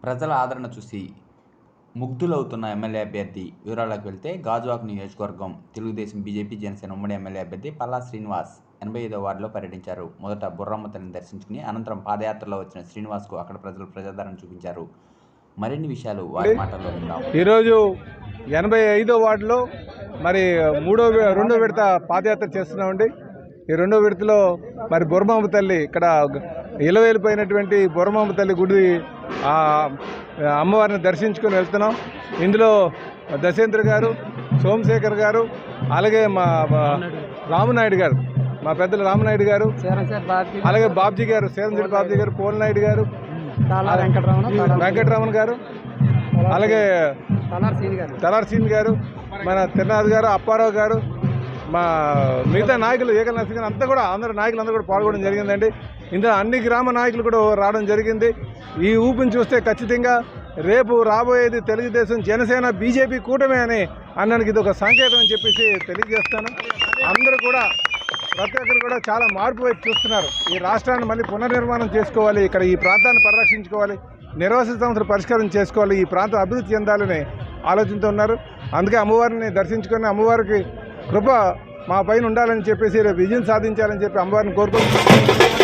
ప్రజల ఆదరణ చూసి ముగ్ధులవుతున్న ఎమ్మెల్యే అభ్యర్థి వివరాలకు వెళ్తే గాజువాక నియోజకవర్గం తెలుగుదేశం బీజేపీ జనసేన ఉమ్మడి ఎమ్మెల్యే అభ్యర్థి పల్లా శ్రీనివాస్ 85వ వార్డులో పర్యటించారు. మొదట బుర్రమ్మ తల్లిని దర్శించుకుని అనంతరం పాదయాత్రలో వచ్చిన శ్రీనివాస్కు అక్కడ ప్రజలు ప్రజాదరణ చూపించారు. మరిన్ని విషయాలు వారి మాటల్లో విందాం. ఈరోజు 85వ వార్డులో మరి రెండో విడత పాదయాత్ర చేస్తున్నామండి. ఈ రెండో విడతలో మరి బుర్రమ్మ తల్లి ఇక్కడ ఇలవేలిపోయినటువంటి బుర్రమ్మ తల్లి గుడి అమ్మవారిని దర్శించుకొని వెళ్తున్నాం. ఇందులో దశేంద్ర గారు, సోమశేఖర్ గారు, అలాగే మా రామనాయుడు గారు, మా పెద్దలు రామనాయుడు గారు, అలాగే బాబ్జీ గారు, సేరంశెట్టి బాబ్జీ గారు, పోలనాయుడు గారు, వెంకటరమణ గారు, అలాగే తలార్ సీన్ గారు, మన తిరునాథ్ గారు, అప్పారావు గారు, మా మిగతా నాయకులు ఏకల నరసింహ గారు అంతా కూడా నాయకులందరూ కూడా పాల్గొనడం జరిగిందండి. ఇందులో అన్ని గ్రామ నాయకులు కూడా రావడం జరిగింది. ఈ ఊపిని చూస్తే ఖచ్చితంగా రేపు రాబోయేది తెలుగుదేశం జనసేన బీజేపీ కూటమి అని అన్నానికి ఇది ఒక సంకేతం అని చెప్పేసి తెలియజేస్తాను. అందరూ కూడా ప్రతి ఒక్కరు కూడా చాలా మార్పు వైపు చూస్తున్నారు. ఈ రాష్ట్రాన్ని మళ్ళీ పునర్నిర్మాణం చేసుకోవాలి, ఇక్కడ ఈ ప్రాంతాన్ని పరిరక్షించుకోవాలి, నిర్వాసిత సమస్యలు పరిష్కారం చేసుకోవాలి, ఈ ప్రాంతం అభివృద్ధి చెందాలని ఆలోచనతో ఉన్నారు. అందుకే అమ్మవారిని దర్శించుకొని అమ్మవారికి కృప మా పైన ఉండాలని చెప్పేసి విజయం సాధించాలని చెప్పి అమ్మవారిని కోరుకుంటున్నాను.